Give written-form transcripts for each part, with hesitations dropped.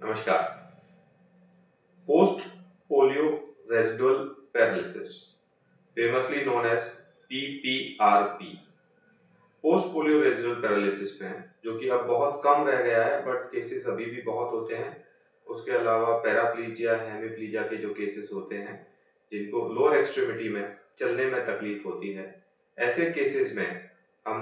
नमस्कार। Post polio residual paralysis, famously known as PPRP, post polio residual paralysis में जो कि अब बहुत कम रह गया है, बट केसेस अभी भी बहुत होते हैं। उसके अलावा पैराप्लीजिया, हेमिप्लीजिया के जो केसेस होते हैं, जिनको लोअर एक्सट्रीमिटी में चलने में तकलीफ होती है, ऐसे केसेस में हम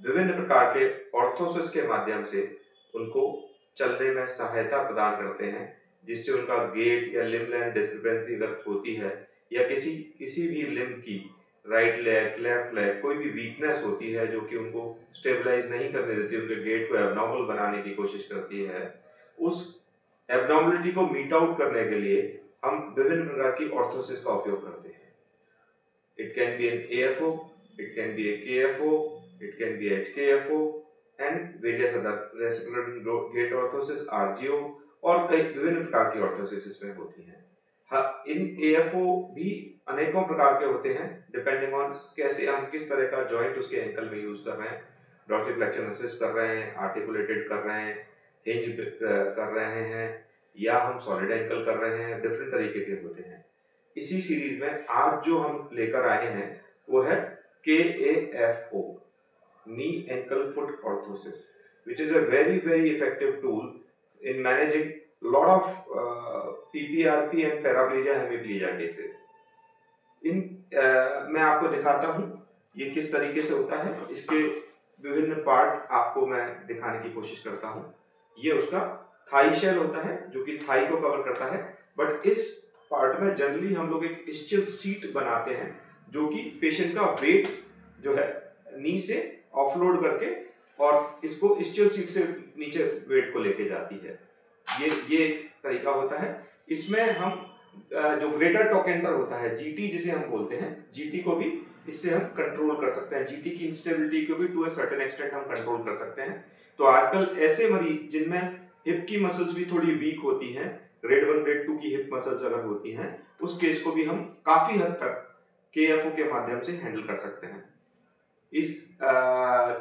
विभिन्न प्रकार के ऑर्थोसिस के माध्यम से उनको चलने में सहायता प्रदान करते हैं, जिससे उनका गेट या लिम्ब लेंथ डिस्क्रिपेंसी अगर होती है या किसी भी लिम्ब की राइट लेग, लेफ्ट लेग कोई भी वीकनेस होती है जो कि उनको स्टेबलाइज नहीं करने देती, उनके गेट को एबनॉर्मल बनाने की कोशिश करती है, उस एबनॉर्मलिटी को मीट आउट करने के लिए हम विभिन्न प्रकार की ऑर्थोसिस का उपयोग करते हैं। It can be an AFO, it can be a KFO, it can be HKFO and various other respiratory gate orthosis, RGO और कई विभिन्न प्रकार की ऑर्थोसिस इसमें होती हैं। हाँ, इन AFO भी अनेकों प्रकार के होते हैं, डिपेंडिंग ऑन कैसे हम किस तरह का जॉइंट उसके एंकल में यूज कर रहे हैं, डॉर्सिफ्लेक्शन असिस्ट कर रहे हैं, आर्टिकुलेटेड कर रहे हैं, हिंज कर रहे हैं, या हम सॉलिड एंकल कर रहे हैं, डिफरेंट तरीके के होते हैं। इसी सीरीज में आज जो हम लेकर आए हैं वो है KAFO, knee ankle foot orthosis, which is a very effective tool in managing lot of PPRP and paraplegia hemiplegia cases. मैं आपको दिखाता हूँ ये किस तरीके से होता है। इसके विभिन्न पार्ट आपको मैं दिखाने की कोशिश करता हूँ। ये उसका थाई शेल होता है जो कि थाई को कवर करता है, बट इस पार्ट में जनरली हम लोग एक इस्चिल सीट बनाते हैं जो कि पेशेंट का वेट जो है नी से ऑफलोड करके और इसको इस्चिल सीट से नीचे वेट को लेके जाती है। ये तरीका होता है। इसमें हम जो ग्रेटर टोकेंटर होता है, GT जिसे हम बोलते हैं, GT को भी इससे हम कंट्रोल कर सकते हैं। GT की इंस्टेबिलिटी को भी टू अ सर्टेन एक्सटेंट हम कंट्रोल कर सकते हैं। तो आजकल ऐसे मरीज जिनमें हिप की मसल्स भी थोड़ी वीक होती हैं, ग्रेड 1 ग्रेड 2 की हिप मसल्स अगर होती हैं, उस केस को भी हम काफी हद तक KFO के माध्यम से हैंडल कर सकते हैं। इस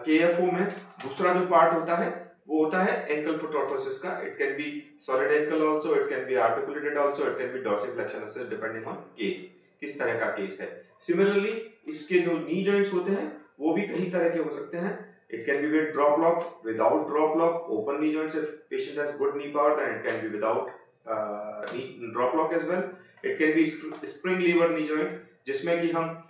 KFO में दूसरा जो पार्ट होता है वो होता है एंकल फुट ऑर्थोसिस का। It can be solid ankle also, it can be articulated also, it can be dorsiflexion assist, depending on case, किस तरह का केस है। सिमिलरली इसके जो नी जॉइंट्स होते हैं वो भी कई तरह के हो सकते हैं। It can be with drop lock, without drop lock, open knee joints if patient has good knee power, and it can be without drop lock as well. It can be spring lever knee joint, जिसमें कि हम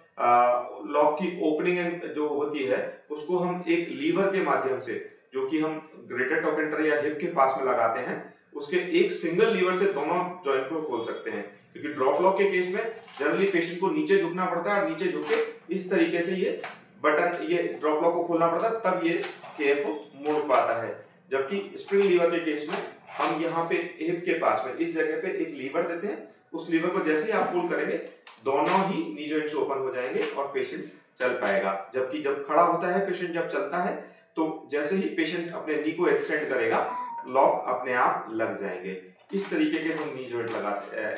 lock की opening जो होती है उसको हम एक लीवर के माध्यम से, जो कि हम ग्रेटर टोकेंटर या हिप के पास में लगाते हैं, उसके एक सिंगल लीवर से दोनों जॉइंट को खोल सकते हैं। क्योंकि ड्रॉप लॉक के केस में जनरली पेशेंट को नीचे झुकना पड़ता है और नीचे झुक के इस तरीके से ये बटन, ये ड्रॉप लॉक को खोलना पड़ता है, तब ये KFO मुड़ पाता है। जबकि स्प्रिंग लीवर के केस में हम यहाँ पे हिप के पास में इस जगह पे एक लीवर देते हैं, उस लीवर को जैसे ही आप पुल करेंगे दोनों ही नी जॉइंट्स ओपन हो जाएंगे और पेशेंट चल पाएगा। जबकि जब खड़ा होता है पेशेंट, जब चलता है तो जैसे ही पेशेंट अपने नी को एक्सटेंड करेगा, लॉक अपने आप लग जाएंगे। इस तरीके के हम नी जॉइंट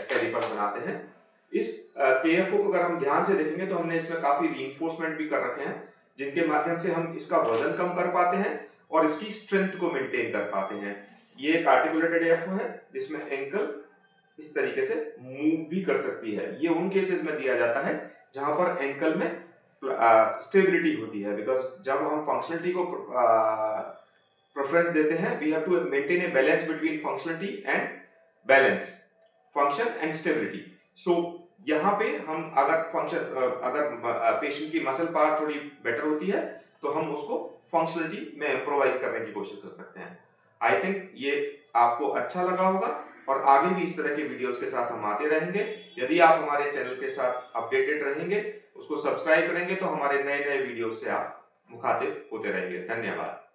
कैलिपर्स बनाते हैं। इस KFO को अगर हम ध्यान से देखेंगे तो हमने इसमें काफी रीइंफोर्समेंट भी कर रखे हैं, जिनके माध्यम से हम इसका वजन कम कर पाते हैं और इसकी स्ट्रेंथ को मेंटेन कर पाते हैं। ये एक आर्टिकुलेटेड AFO है जिसमें एंकल इस तरीके से मूव भी कर सकती है। ये उन केसेस में दिया जाता है जहां पर एंकल में स्टेबिलिटी होती है, बिकॉज जब हम फंक्शनलिटी को प्रेफरेंस देते हैं, we have to maintain a balance between functionality and balance, function and stability. So यहाँ पे हम अगर पेशेंट की मसल पावर थोड़ी बेटर होती है तो हम उसको फंक्शनलिटी में इम्प्रोवाइज करने की कोशिश कर सकते हैं। आई थिंक ये आपको अच्छा लगा होगा और आगे भी इस तरह के वीडियोस के साथ हम आते रहेंगे। यदि आप हमारे चैनल के साथ अपडेटेड रहेंगे, उसको सब्सक्राइब करेंगे, तो हमारे नए वीडियोस से आप मुखातिब होते रहेंगे। धन्यवाद।